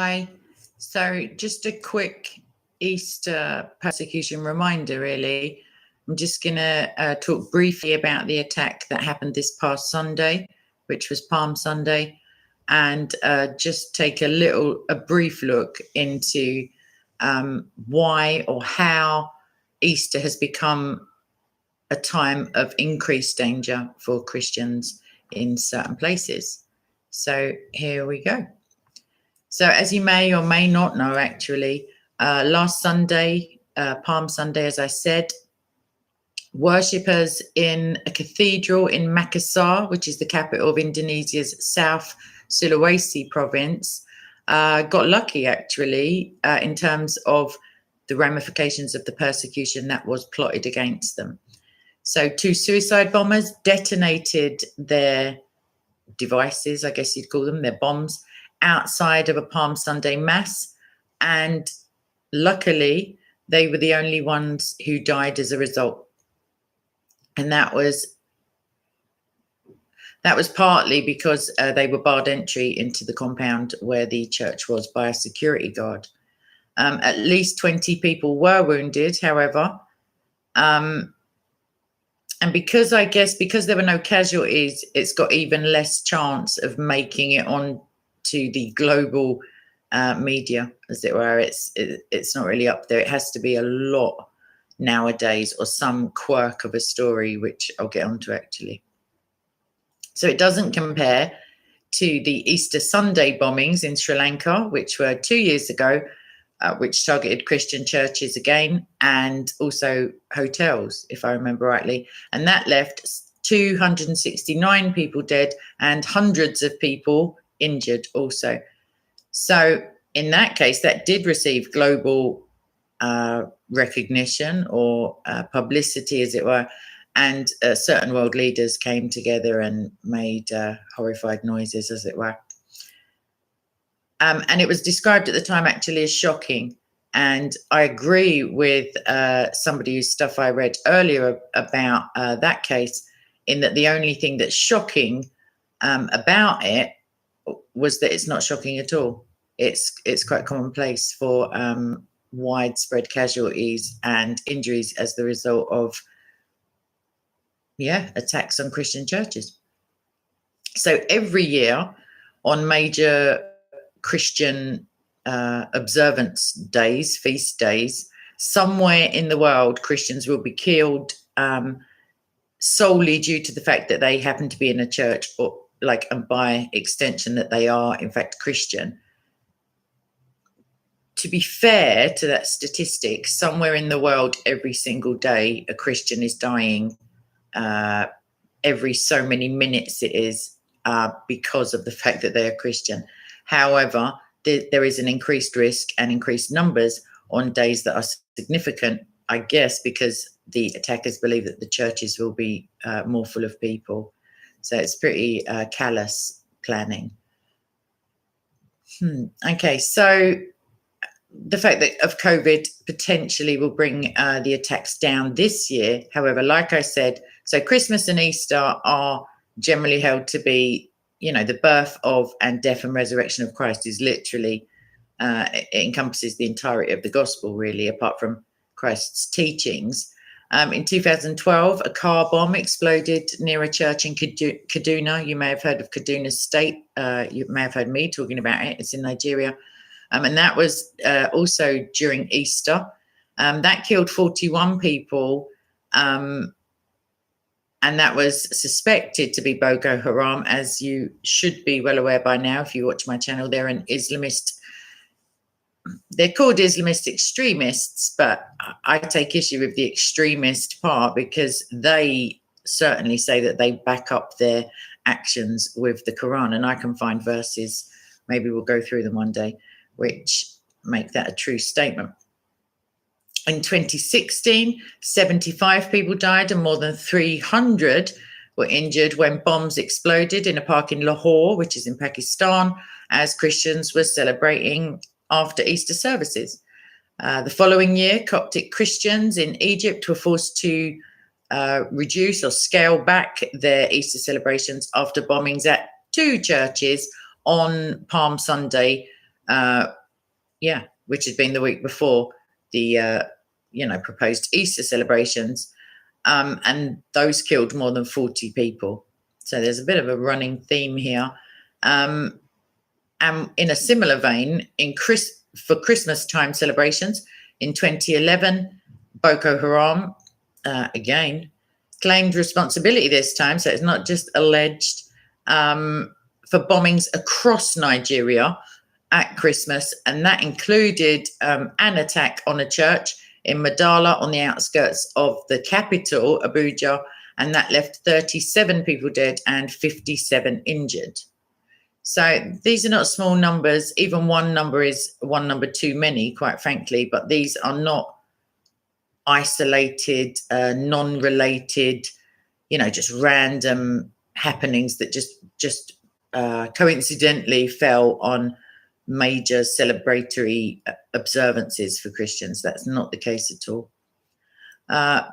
Hi. So just a quick Easter persecution reminder, really. I'm just going to talk briefly about the attack that happened this past Sunday, which was Palm Sunday, and just take a brief look into why or how Easter has become a time of increased danger for Christians in certain places. So here we go. So as you may or may not know, actually, last Sunday, Palm Sunday, as I said, worshippers in a cathedral in Makassar, which is the capital of Indonesia's South Sulawesi province, got lucky, actually, in terms of the ramifications of the persecution that was plotted against them. So 2 suicide bombers detonated their devices, I guess you'd call them, their bombs, outside of a Palm Sunday mass, and luckily they were the only ones who died as a result. And that was partly because they were barred entry into the compound where the church was by a security guard. At least 20 people were wounded, however, and because there were no casualties, it's got even less chance of making it on to the global media, as it were. It's not really up there. It has to be a lot nowadays, or some quirk of a story, which I'll get onto actually. So it doesn't compare to the Easter Sunday bombings in Sri Lanka, which were 2 years ago, which targeted Christian churches again, and also hotels, if I remember rightly. And that left 269 people dead and hundreds of people injured also. So in that case, that did receive global recognition or publicity, as it were, and certain world leaders came together and made horrified noises, as it were. And it was described at the time actually as shocking. And I agree with somebody whose stuff I read earlier about that case, in that the only thing that's shocking about it was that it's not shocking at all. It's quite commonplace for widespread casualties and injuries as the result of attacks on Christian churches. So every year on major Christian observance days, feast days, somewhere in the world, Christians will be killed solely due to the fact that they happen to be in a church, or and by extension that they are in fact Christian. To be fair to that statistic, somewhere in the world every single day a Christian is dying, every so many minutes it is, because of the fact that they are Christian. However, there is an increased risk and increased numbers on days that are significant, I guess, because the attackers believe that the churches will be more full of people. So it's pretty callous planning. Okay, so the fact that of COVID potentially will bring the attacks down this year. However, like I said, so Christmas and Easter are generally held to be, the birth of and death and resurrection of Christ is literally, it encompasses the entirety of the gospel, really, apart from Christ's teachings. In 2012, a car bomb exploded near a church in Kaduna. You may have heard of Kaduna State. You may have heard me talking about it. It's in Nigeria. And that was also during Easter. That killed 41 people. And that was suspected to be Boko Haram, as you should be well aware by now if you watch my channel. They're an Islamist. They're called Islamist extremists, but I take issue with the extremist part, because they certainly say that they back up their actions with the Quran. And I can find verses, maybe we'll go through them one day, which make that a true statement. In 2016, 75 people died and more than 300 were injured when bombs exploded in a park in Lahore, which is in Pakistan, as Christians were celebrating after Easter services. The following year, Coptic Christians in Egypt were forced to reduce or scale back their Easter celebrations after bombings at 2 churches on Palm Sunday, which had been the week before the proposed Easter celebrations, and those killed more than 40 people. So there's a bit of a running theme here. And in a similar vein, for Christmas time celebrations in 2011, Boko Haram again claimed responsibility this time, so it's not just alleged, for bombings across Nigeria at Christmas, and that included an attack on a church in Madala on the outskirts of the capital, Abuja, and that left 37 people dead and 57 injured. So these are not small numbers. Even one number is one number too many, quite frankly, but these are not isolated, non-related, just random happenings that just coincidentally fell on major celebratory observances for Christians. That's not the case at all.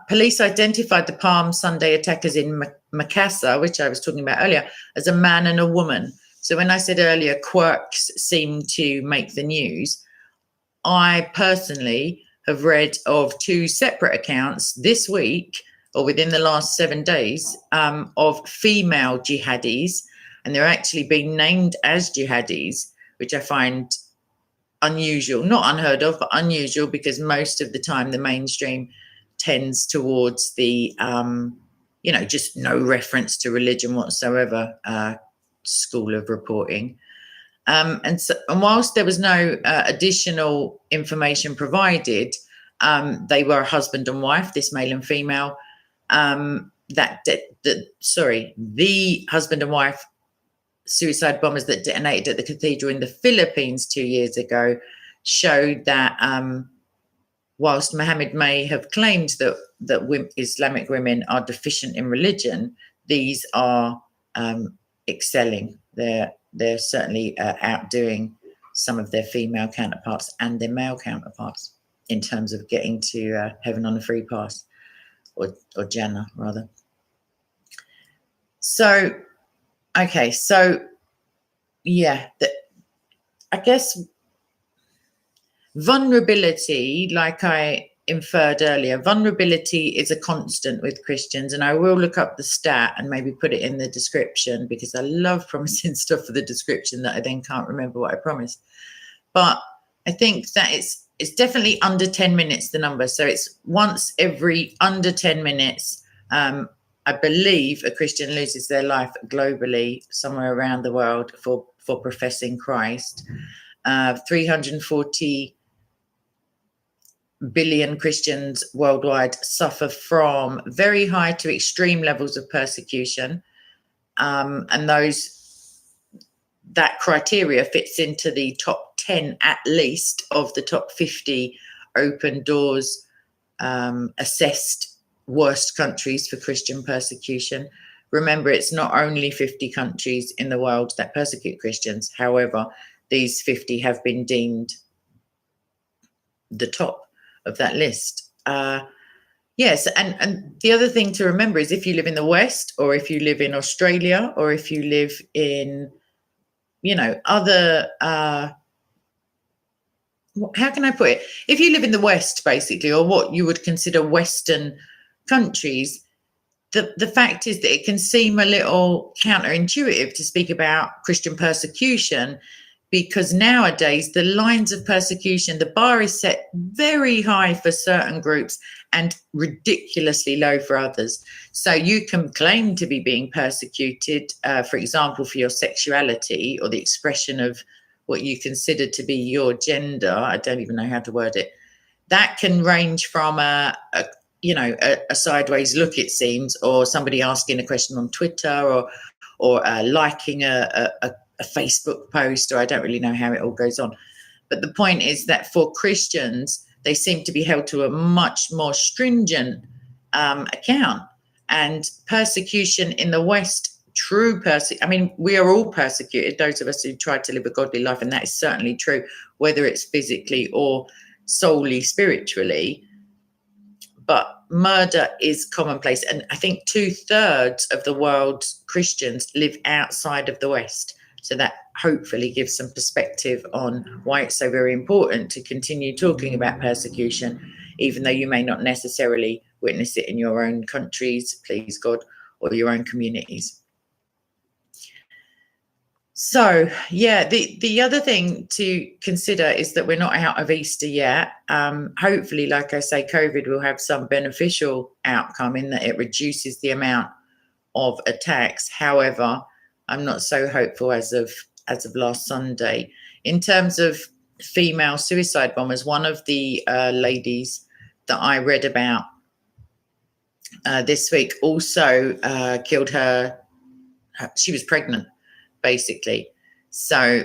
Police identified the Palm Sunday attackers in Makassar, which I was talking about earlier, as a man and a woman. So when I said earlier quirks seem to make the news, I personally have read of 2 separate accounts this week or within the last 7 days of female jihadis, and they're actually being named as jihadis, which I find unusual, not unheard of, but unusual, because most of the time the mainstream tends towards the, just no reference to religion whatsoever school of reporting. And whilst there was no additional information provided, they were a husband and wife, this male and female. The husband and wife suicide bombers that detonated at the cathedral in the Philippines 2 years ago showed that whilst Mohammed may have claimed that Islamic women are deficient in religion, these are excelling. They're certainly outdoing some of their female counterparts and their male counterparts in terms of getting to heaven on a free pass, or Jannah rather. So, okay, so yeah, I guess vulnerability, like I inferred earlier, vulnerability is a constant with Christians, and I will look up the stat and maybe put it in the description, because I love promising stuff for the description that I then can't remember what I promised. But I think that it's definitely under 10 minutes, the number. So it's once every under 10 minutes, I believe a Christian loses their life globally somewhere around the world for professing Christ. 340 billion Christians worldwide suffer from very high to extreme levels of persecution, and that criteria fits into the top 10 at least of the top 50 Open Doors assessed worst countries for Christian persecution. Remember, it's not only 50 countries in the world that persecute Christians. However, these 50 have been deemed the top of that list. Yes, and the other thing to remember is if you live in the West, or if you live in Australia, or if you live in, other, how can I put it? If you live in the West, basically, or what you would consider Western countries, the fact is that it can seem a little counterintuitive to speak about Christian persecution, because nowadays the lines of persecution, the bar is set very high for certain groups and ridiculously low for others. So you can claim to be being persecuted, for example, for your sexuality or the expression of what you consider to be your gender. I don't even know how to word it. That can range from a sideways look, it seems, or somebody asking a question on Twitter, or liking a Facebook post, or I don't really know how it all goes on. But the point is that for Christians, they seem to be held to a much more stringent account. And persecution in the West, we are all persecuted, those of us who try to live a godly life, and that is certainly true, whether it's physically or solely spiritually. But murder is commonplace. And I think 2/3 of the world's Christians live outside of the West. So that hopefully give some perspective on why it's so very important to continue talking about persecution, even though you may not necessarily witness it in your own countries, please God, or your own communities. So, yeah, the other thing to consider is that we're not out of Easter yet. Hopefully, like I say, COVID will have some beneficial outcome in that it reduces the amount of attacks. However, I'm not so hopeful as of last Sunday. In terms of female suicide bombers, one of the ladies that I read about this week also killed her. She was pregnant, basically. So,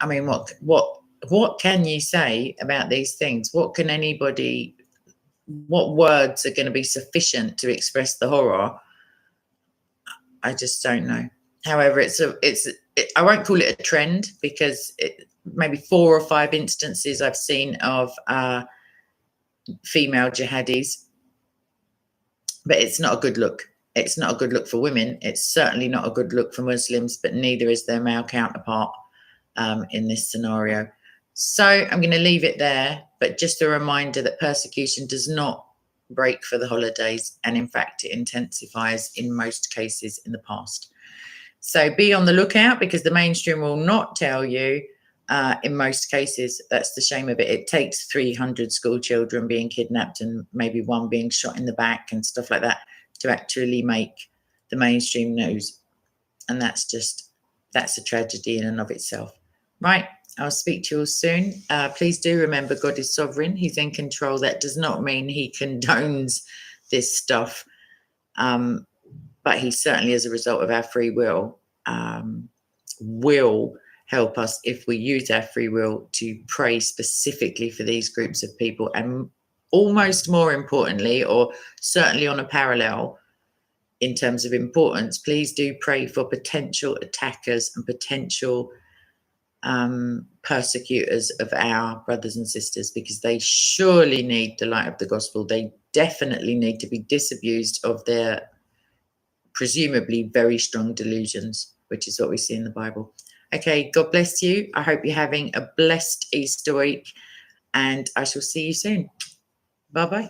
I mean, what can you say about these things? What words are going to be sufficient to express the horror? I just don't know. However, I won't call it a trend, because maybe 4 or 5 instances I've seen of female jihadis, but it's not a good look. It's not a good look for women. It's certainly not a good look for Muslims, but neither is their male counterpart in this scenario. So I'm going to leave it there, but just a reminder that persecution does not break for the holidays, and in fact it intensifies in most cases in the past. So be on the lookout, because the mainstream will not tell you in most cases. That's the shame of it. It takes 300 school children being kidnapped and maybe 1 being shot in the back and stuff like that to actually make the mainstream news, and that's a tragedy in and of itself. Right, I'll speak to you all soon. Please do remember, God is sovereign. He's in control. That does not mean he condones this stuff, but he certainly, as a result of our free will help us, if we use our free will, to pray specifically for these groups of people. And almost more importantly, or certainly on a parallel in terms of importance, please do pray for potential attackers and potential persecutors of our brothers and sisters, because they surely need the light of the gospel. They definitely need to be disabused of their presumably very strong delusions, which is what we see in the Bible. Okay, God bless you. I hope you're having a blessed Easter week, and I shall see you soon. Bye-bye.